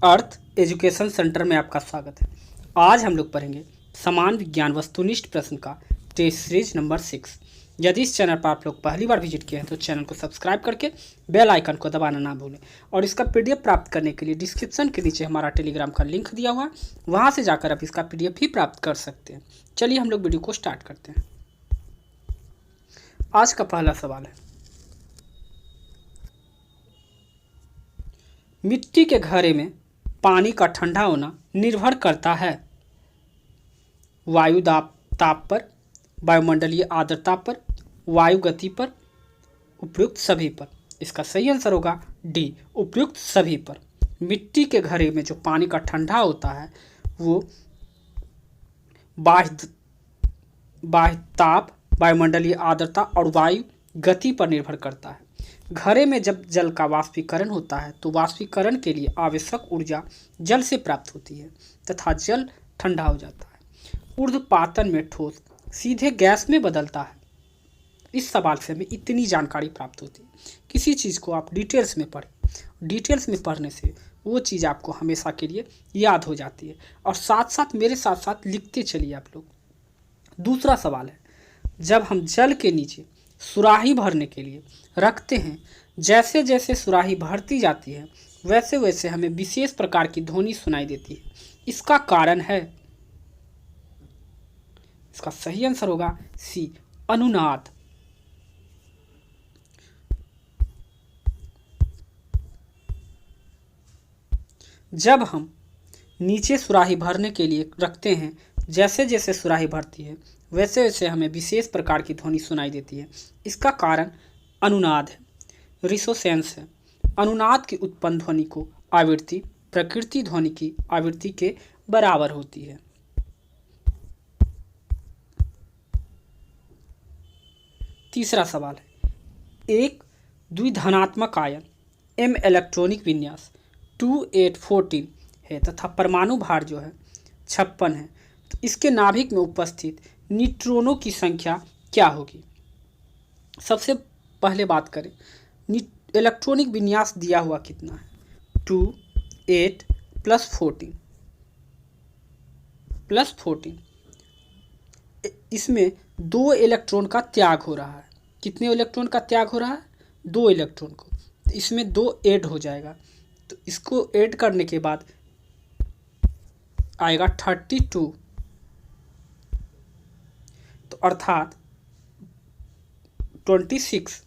अर्थ education centre में आपका स्वागत है। आज हम लोग पढ़ेंगे समान विज्ञान वस्तुनिष्ठ प्रश्न का टेस्ट सीरीज नंबर 6। यदि इस चैनल पर आप लोग पहली बार विजिट किए हैं तो चैनल को सब्सक्राइब करके बेल आइकन को दबाना ना भूलें और इसका पीडीएफ प्राप्त करने के लिए डिस्क्रिप्शन के नीचे हमारा टेलीग्राम का लिंक दिया हुआ है, वहाँ से जाकर आप इसका पीडीएफ भी प्राप्त कर सकते हैं। चलिए हम लोग वीडियो को स्टार्ट करते हैं। आज का पहला सवाल है, मिट्टी के घड़े में पानी का ठंडा होना निर्भर करता है वायु ताप पर, वायुमंडलीय आर्द्रता पर, वायु गति पर, उपयुक्त सभी पर। इसका सही आंसर होगा डी, उपयुक्त सभी पर। मिट्टी के घड़े में जो पानी का ठंडा होता है वो बाह्य ताप, वायुमंडलीय आर्द्रता और वायु गति पर निर्भर करता है। घड़े में जब जल का वाष्पीकरण होता है तो वाष्पीकरण के लिए आवश्यक ऊर्जा जल से प्राप्त होती है तथा जल ठंडा हो जाता है। ऊर्ध्वपातन में ठोस सीधे गैस में बदलता है। इस सवाल से हमें इतनी जानकारी प्राप्त होती है। किसी चीज़ को आप डिटेल्स में पढ़ें, डिटेल्स में पढ़ने से वो चीज़ आपको हमेशा के लिए याद हो जाती है और साथ साथ मेरे साथ साथ लिखते चलिए आप लोग। दूसरा सवाल है, जब हम जल के नीचे सुराही भरने के लिए रखते हैं, जैसे जैसे सुराही भरती जाती है वैसे वैसे हमें विशेष प्रकार की ध्वनि सुनाई देती है। इसका कारण है, इसका सही आंसर होगा सी, अनुनाद। जब हम नीचे सुराही भरने के लिए रखते हैं, जैसे जैसे सुराही भरती है वैसे वैसे हमें विशेष प्रकार की ध्वनि सुनाई देती है। इसका कारण अनुनाद है, रिसोसेंस है। अनुनाद की उत्पन्न ध्वनि को आवृत्ति प्रकृति ध्वनि की आवृत्ति के बराबर होती है। तीसरा सवाल है, एक द्विधनात्मक आयन m इलेक्ट्रॉनिक विन्यास 2814 है तथा परमाणु भार जो है 56 है, तो इसके नाभिक में उपस्थित न्यूट्रॉनों की संख्या क्या होगी? सबसे पहले बात करें, इलेक्ट्रॉनिक विन्यास दिया हुआ कितना है? 2 8 प्लस 14 इसमें 2 इलेक्ट्रॉन का त्याग हो रहा है। कितने इलेक्ट्रॉन का त्याग हो रहा है? 2 इलेक्ट्रॉन को। तो इसमें 2 ऐड हो जाएगा, तो इसको ऐड करने के बाद आएगा 32, तो अर्थात 26।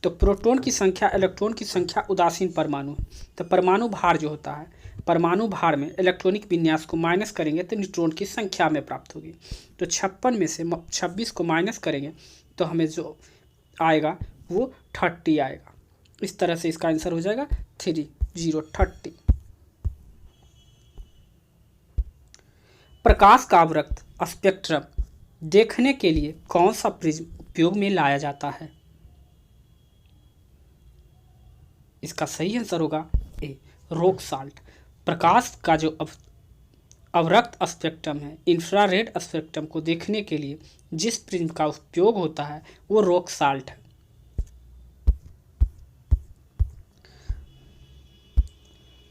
तो प्रोटॉन की संख्या इलेक्ट्रॉन की संख्या उदासीन परमाणु है। तो परमाणु भार जो होता है, परमाणु भार में इलेक्ट्रॉनिक विन्यास को माइनस करेंगे तो न्यूट्रॉन की संख्या में प्राप्त होगी। तो 56 में से 26 को माइनस करेंगे तो हमें जो आएगा वो 30 आएगा। इस तरह से इसका आंसर हो जाएगा 30। प्रकाश का अवरक्त स्पेक्ट्रम देखने के लिए कौन सा प्रिज्म उपयोग में लाया जाता है? इसका सही आंसर होगा ए, रॉक साल्ट। प्रकाश का जो अवरक्त स्पेक्ट्रम है, इंफ्रारेड स्पेक्ट्रम को देखने के लिए जिस प्रिज्म का उपयोग होता है वो रॉक साल्ट है।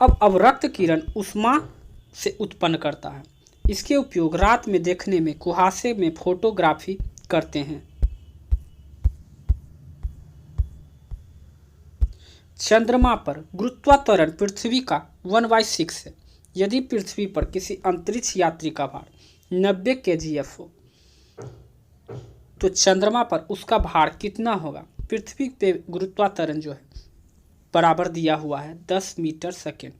अब अवरक्त किरण ऊष्मा से उत्पन्न करता है। इसके उपयोग रात में देखने में कुहासे में फोटोग्राफी करते हैं। चंद्रमा पर गुरुत्वाकर्षण पृथ्वी का 1/6 है। यदि पृथ्वी पर किसी अंतरिक्ष यात्री का भार 90 kgf हो तो चंद्रमा पर उसका भार कितना होगा? पृथ्वी पे गुरुत्वाकर्षण जो है बराबर दिया हुआ है 10 मीटर सेकेंड।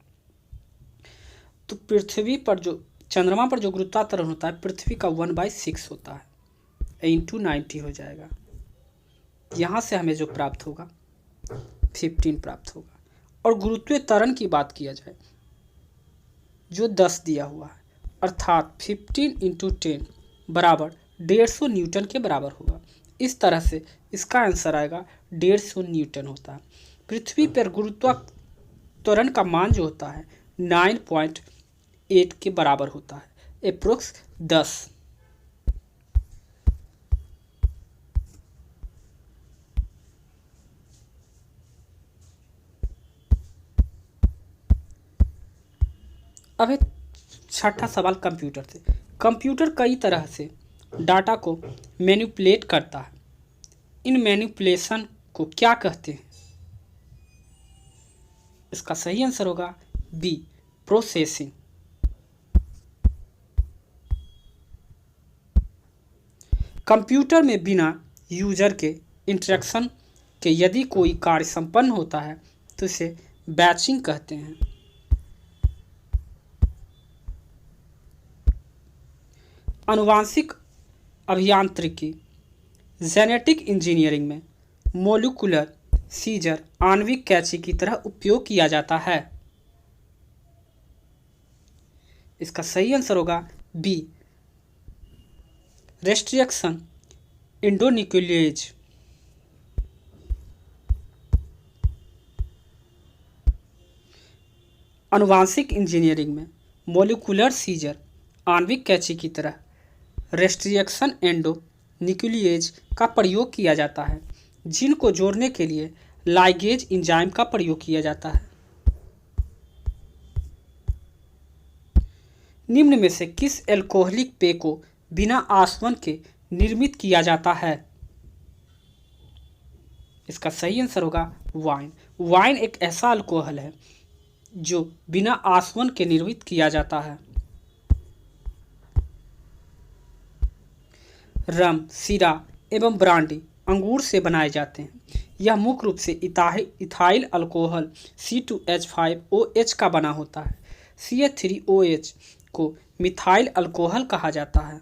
तो पृथ्वी पर जो चंद्रमा पर जो गुरुत्वाकर्षण होता है पृथ्वी का 1/6 होता है, इंटू 90 हो जाएगा। यहाँ से हमें जो प्राप्त होगा 15 प्राप्त होगा। और गुरुत्वीय त्वरण की बात किया जाए जो 10 दिया हुआ है, अर्थात 15 × 10 बराबर 150 न्यूटन के बराबर होगा। इस तरह से इसका आंसर आएगा 150 न्यूटन होता है। पृथ्वी पर गुरुत्वाकर्षण का मान जो होता है 9.8 के बराबर होता है, अप्रोक्स 10। अब है छठा सवाल कंप्यूटर से। कंप्यूटर कई तरह से डाटा को मैनिपुलेट करता है। इन मैनिपुलेशन को क्या कहते हैं? इसका सही आंसर होगा बी, प्रोसेसिंग। कंप्यूटर में बिना यूजर के इंटरेक्शन के यदि कोई कार्य संपन्न होता है तो इसे बैचिंग कहते हैं। आनुवांशिक अभियांत्रिकी जेनेटिक इंजीनियरिंग में मोलिकुलर सीजर आणविक कैंची की तरह उपयोग किया जाता है। इसका सही आंसर होगा बी, रेस्ट्रिक्शन एंडोन्यूक्लिएज। आनुवांशिक इंजीनियरिंग में मोलिकुलर सीजर आणविक कैंची की तरह रेस्ट्रिक्शन एंडोन्यूक्लिएज का प्रयोग किया जाता है, जिन को जोड़ने के लिए लाइगेज एंजाइम का प्रयोग किया जाता है। निम्न में से किस एल्कोहलिक पेय को बिना आसवन के निर्मित किया जाता है? इसका सही आंसर होगा वाइन। वाइन एक ऐसा अल्कोहल है जो बिना आसवन के निर्मित किया जाता है। रम, शीरा एवं ब्रांडी अंगूर से बनाए जाते हैं। यह मुख्य रूप से इथाइल अल्कोहल C2H5OH का बना होता है। CH3OH को मिथाइल अल्कोहल कहा जाता है।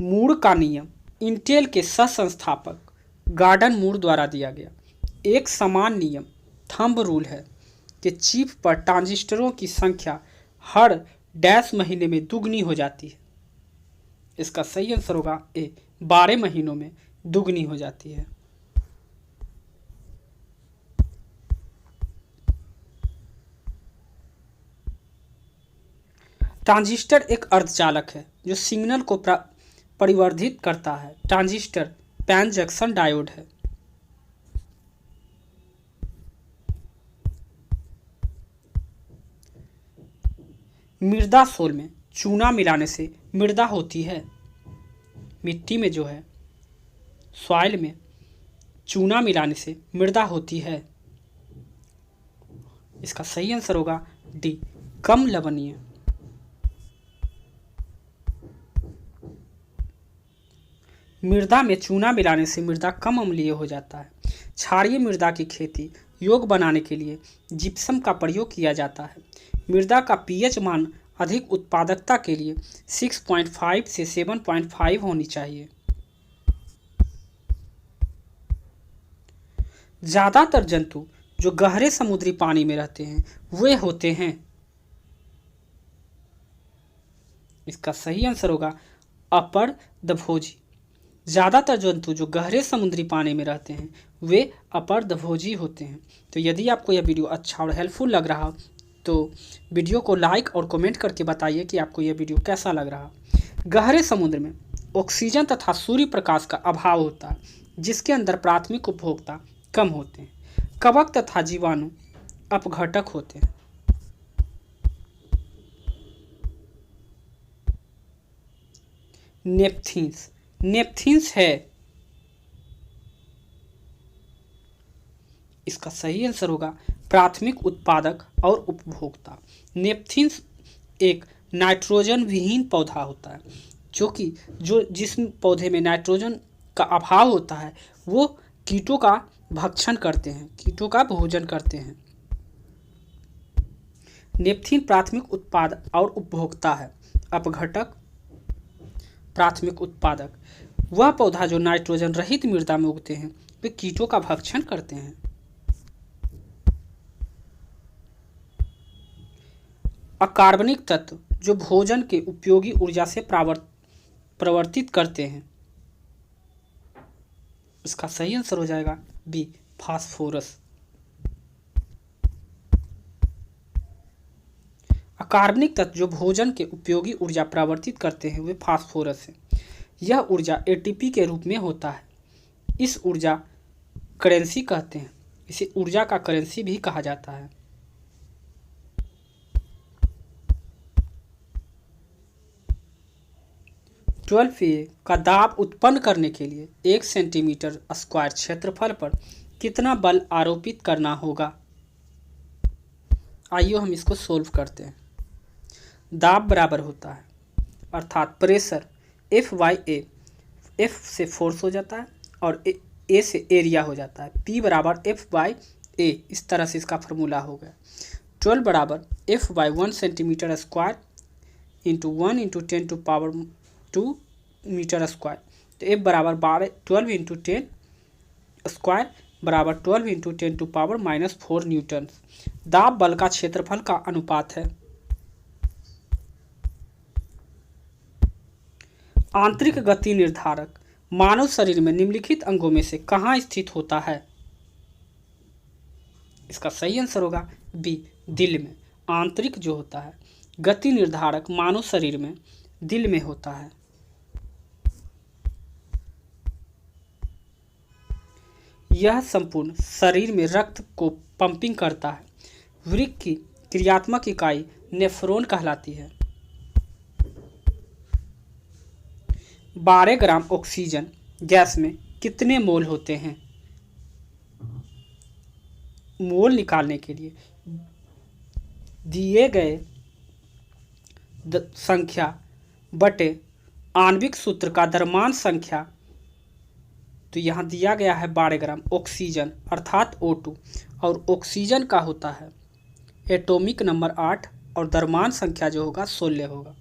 मूर का नियम इंटेल के सह संस्थापक गॉर्डन मूर द्वारा दिया गया एक समान नियम थंब रूल है कि चिप पर ट्रांजिस्टरों की संख्या हर डैश महीने में दुगनी हो जाती है। इसका सही आंसर होगा ए, 12 महीनों में दुगनी हो जाती है। ट्रांजिस्टर एक अर्धचालक है जो सिग्नल को परिवर्धित करता है। ट्रांजिस्टर पैन जंक्शन डायोड है। मृदा सोल में चूना मिलाने से मृदा होती है। मिट्टी में जो है सॉइल में चूना मिलाने से मृदा होती है। इसका सही आंसर होगा डी, कम लवणीय। मृदा में चूना मिलाने से मृदा कम अम्लीय हो जाता है। क्षारीय मृदा की खेती योग्य बनाने के लिए जिप्सम का प्रयोग किया जाता है। मृदा का पीएच मान अधिक उत्पादकता के लिए 6.5 से 7.5 होनी चाहिए। ज़्यादातर जंतु जो गहरे समुद्री पानी में रहते हैं वे होते हैं। इसका सही आंसर होगा अपर दभोजी। ज़्यादातर जंतु जो गहरे समुद्री पानी में रहते हैं वे अपर दभोजी होते हैं। तो यदि आपको यह वीडियो अच्छा और हेल्पफुल लग रहा तो वीडियो को लाइक और कमेंट करके बताइए कि आपको यह वीडियो कैसा लग रहा। गहरे समुद्र में ऑक्सीजन तथा सूर्य प्रकाश का अभाव होता है, जिसके अंदर प्राथमिक उपभोक्ता कम होते हैं। कवक तथा जीवाणु अपघटक होते हैं। नेपथीन्स है। इसका सही आंसर होगा प्राथमिक उत्पादक और उपभोक्ता। नेपथीन्स एक नाइट्रोजन विहीन पौधा होता है, जिस पौधे में नाइट्रोजन का अभाव होता है वो कीटों का भक्षण करते हैं, कीटों का भोजन करते हैं। नेपथीन प्राथमिक उत्पादक और उपभोक्ता है। अपघटक प्राथमिक उत्पादक वह पौधा जो नाइट्रोजन रहित मृदा में उगते हैं, वे कीटों का भक्षण करते हैं। अकार्बनिक तत्व जो भोजन के उपयोगी ऊर्जा से प्रवर्तित करते हैं। इसका सही आंसर हो जाएगा बी, फास्फोरस। अकार्बनिक तत्व जो भोजन के उपयोगी ऊर्जा प्रवर्तित करते हैं वे फास्फोरस है। यह ऊर्जा एटीपी के रूप में होता है। इस ऊर्जा करेंसी कहते हैं। इसे ऊर्जा का करेंसी भी कहा जाता है। 12A का दाब उत्पन्न करने के लिए 1 सेंटीमीटर स्क्वायर क्षेत्रफल पर कितना बल आरोपित करना होगा? आइए हम इसको सोल्व करते हैं। दाब बराबर होता है अर्थात प्रेशर F/A, F से फोर्स हो जाता है और A से एरिया हो जाता है। P बराबर F/A, इस तरह से इसका फॉर्मूला हो गया। 12 बराबर F/1 centimetre square into 1 into 10⁻² metre square. तो F बराबर 12 इंटू 10 स्क्वायर बराबर 12 इंटू 10⁻⁻4 न्यूटन। दाब बल का क्षेत्रफल का अनुपात है। आंतरिक गति निर्धारक मानव शरीर में निम्नलिखित अंगों में से कहाँ स्थित होता है? इसका सही आंसर होगा बी, दिल में। आंतरिक जो होता है गति निर्धारक मानव शरीर में दिल में होता है। यह संपूर्ण शरीर में रक्त को पंपिंग करता है। वृक्क की क्रियात्मक इकाई नेफ्रॉन कहलाती है। 12 ग्राम ऑक्सीजन गैस में कितने मोल होते हैं? मोल निकालने के लिए दिए गए संख्या बटे आणविक सूत्र का द्रव्यमान संख्या, तो यहाँ दिया गया है 12 ग्राम ऑक्सीजन अर्थात O2 और ऑक्सीजन का होता है एटॉमिक नंबर 8 और द्रव्यमान संख्या जो होगा 16 होगा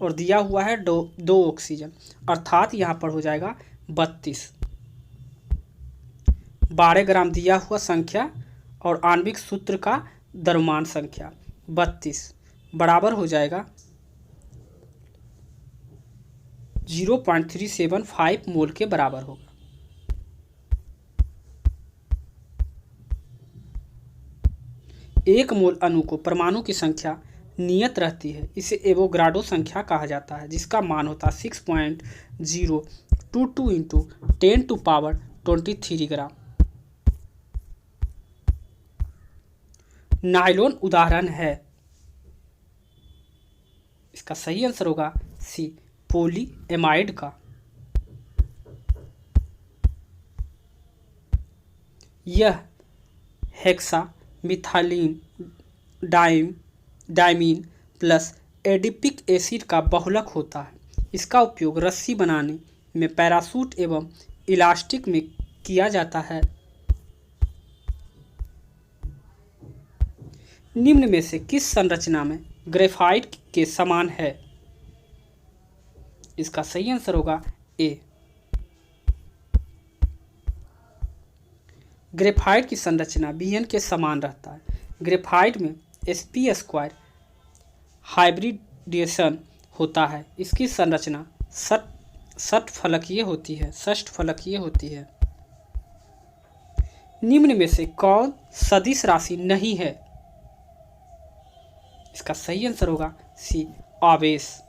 और दिया हुआ है दो ऑक्सीजन अर्थात यहाँ पर हो जाएगा 32। 12 ग्राम दिया हुआ संख्या और आणविक सूत्र का द्रव्यमान संख्या 32 बराबर हो जाएगा 0.375 मोल के बराबर होगा। एक मोल अणु को परमाणु की संख्या नियत रहती है, इसे एवोगाड्रो संख्या कहा जाता है, जिसका मान होता है 6.022 इंटू 10⁻23 ग्राम। नायलॉन उदाहरण है। इसका सही आंसर होगा सी, पॉलीएमाइड का। यह hexa methylene diamine plus adipic acid का बहुलक होता है। इसका उपयोग रस्सी बनाने में, पैराशूट एवं इलास्टिक में किया जाता है। निम्न में से किस संरचना में ग्रेफाइट के समान है? इसका सही आंसर होगा ए। ग्रेफाइट की संरचना Bn के समान रहता है। ग्रेफाइट में sp² हाइब्रिडेशन होता है। इसकी संरचना षटफलकीय होती है। निम्न में से कौन सदिश राशि नहीं है? इसका सही आंसर होगा सी, आवेश।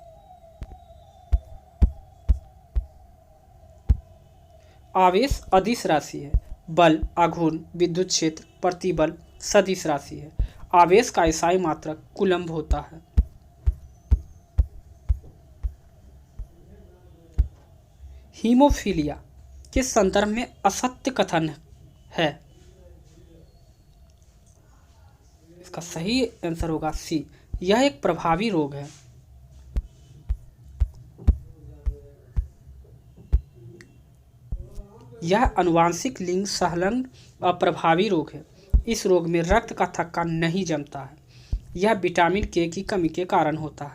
आवेश अदिश राशि है। बल, आघूर्ण, विद्युत क्षेत्र, प्रतिबल सदिश राशि है। आवेश का इकाई मात्रक कूलम्ब होता है। हीमोफीलिया के संदर्भ में असत्य कथन है। इसका सही आंसर होगा सी, यह एक प्रभावी रोग है। यह अनुवांशिक लिंग सहलंग अप्रभावी रोग है। इस रोग में रक्त का थक्का नहीं जमता है। यह विटामिन के की कमी के कारण होता है।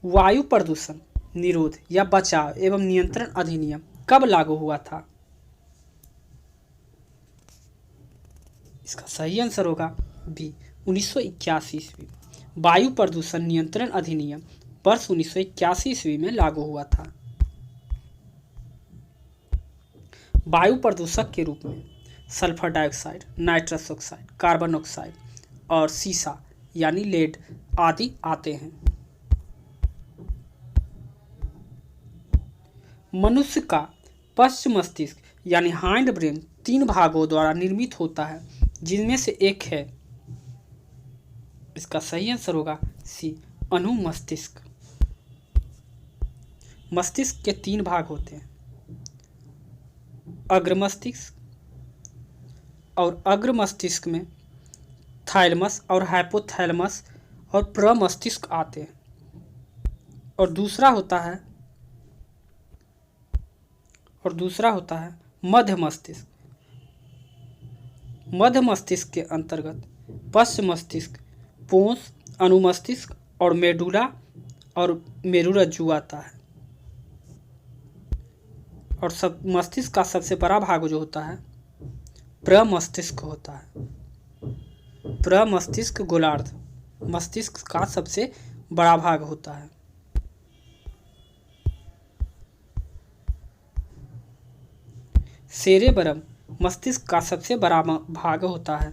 वायु प्रदूषण निरोध या बचाव एवं नियंत्रण अधिनियम कब लागू हुआ था? इसका सही आंसर होगा बी, 1981 ईस्वी। वायु प्रदूषण नियंत्रण अधिनियम वर्ष 1981 ईस्वी में लागू हुआ था। वायु प्रदूषक के रूप में sulphur dioxide, nitrous oxide, carbon oxide और सीसा यानी लेड आदि आते हैं। मनुष्य का पश्च मस्तिष्क यानी हाइंड ब्रेन 3 भागों द्वारा निर्मित होता है, जिनमें से एक है, इसका सही आंसर होगा सी, अनुमस्तिष्क। मस्तिष्क के 3 भाग होते हैं, अग्र मस्तिष्क, और अग्र मस्तिष्क में थैलेमस और हाइपोथैलेमस और प्रमस्तिष्क आते हैं। और दूसरा होता है मध्य मस्तिष्क। मध्य मस्तिष्क के अंतर्गत पश्च मस्तिष्क, पोंस, अनुमस्तिष्क और मेरुरज्जु आता है। और मस्तिष्क का सबसे बड़ा भाग जो होता है प्रमस्तिष्क होता है। प्रमस्तिष्क गोलार्ध मस्तिष्क का सबसे बड़ा भाग होता है। सेरेबरम मस्तिष्क का सबसे बड़ा भाग होता है।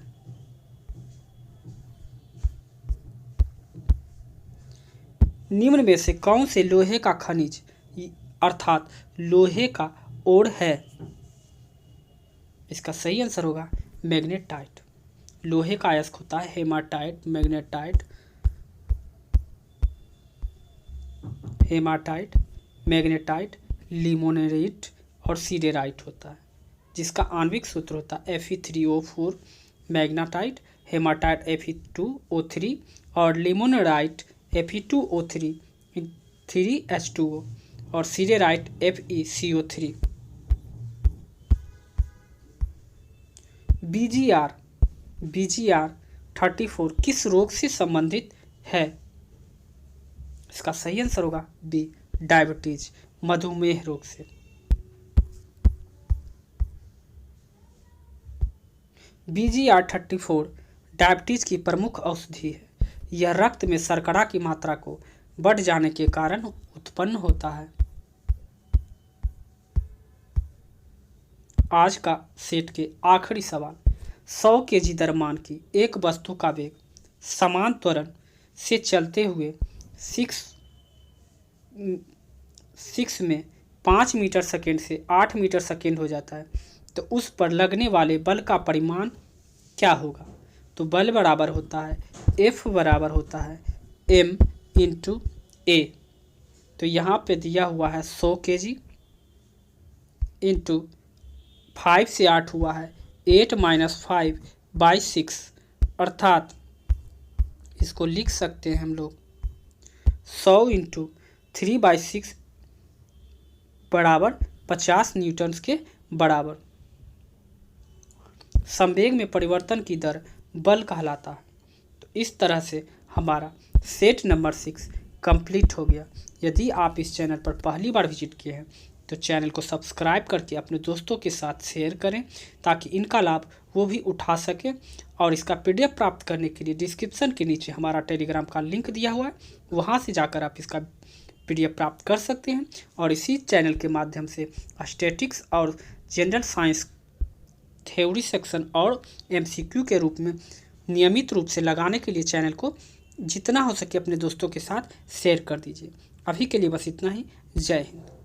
निम्न में से कौन से लोहे का खनिज अर्थात लोहे का ओर है? इसका सही आंसर होगा मैग्नेटाइट। लोहे का अयस्क होता है हेमाटाइट, मैग्नेटाइट, लिमोनेराइट और सीडेराइट होता है, जिसका आणविक सूत्र होता है Fe3O4। मैग्नेटाइट, हेमाटाइट Fe2O3 और लिमोनेराइट Fe2O3 3H2O और सीडेराइट FeCO3। BGR34 किस रोग से संबंधित है? इसका सही आंसर होगा बी, डायबिटीज, मधुमेह रोग से। BGR34 डायबिटीज की प्रमुख औषधि है। यह रक्त में शर्करा की मात्रा को बढ़ जाने के कारण उत्पन्न होता है। आज का सेट के आखिरी सवाल, 100 kg द्रव्यमान की एक वस्तु का वेग समान त्वरण से चलते हुए 6 में 5 मीटर सेकेंड से 8 मीटर सेकेंड हो जाता है, तो उस पर लगने वाले बल का परिमाण क्या होगा? तो बल बराबर होता है F बराबर होता है M × A। तो यहाँ पे दिया हुआ है 100 kg इंटू 5 से 8 हुआ है 8 - 5/6, अर्थात इसको लिख सकते हैं हम लोग 100 × 3/6 बराबर 50 न्यूटन्स के बराबर। संवेग में परिवर्तन की दर बल कहलाता है। तो इस तरह से हमारा सेट नंबर 6 कंप्लीट हो गया। यदि आप इस चैनल पर पहली बार विजिट किए हैं तो चैनल को सब्सक्राइब करके अपने दोस्तों के साथ शेयर करें, ताकि इनका लाभ वो भी उठा सकें। और इसका PDF प्राप्त करने के लिए डिस्क्रिप्शन के नीचे हमारा टेलीग्राम का लिंक दिया हुआ है, वहाँ से जाकर आप इसका PDF प्राप्त कर सकते हैं। और इसी चैनल के माध्यम से स्टैटिक्स और जनरल साइंस थ्योरी सेक्शन और MCQ के रूप में नियमित रूप से लगाने के लिए चैनल को जितना हो सके अपने दोस्तों के साथ शेयर कर दीजिए। अभी के लिए बस इतना ही। जय हिंद।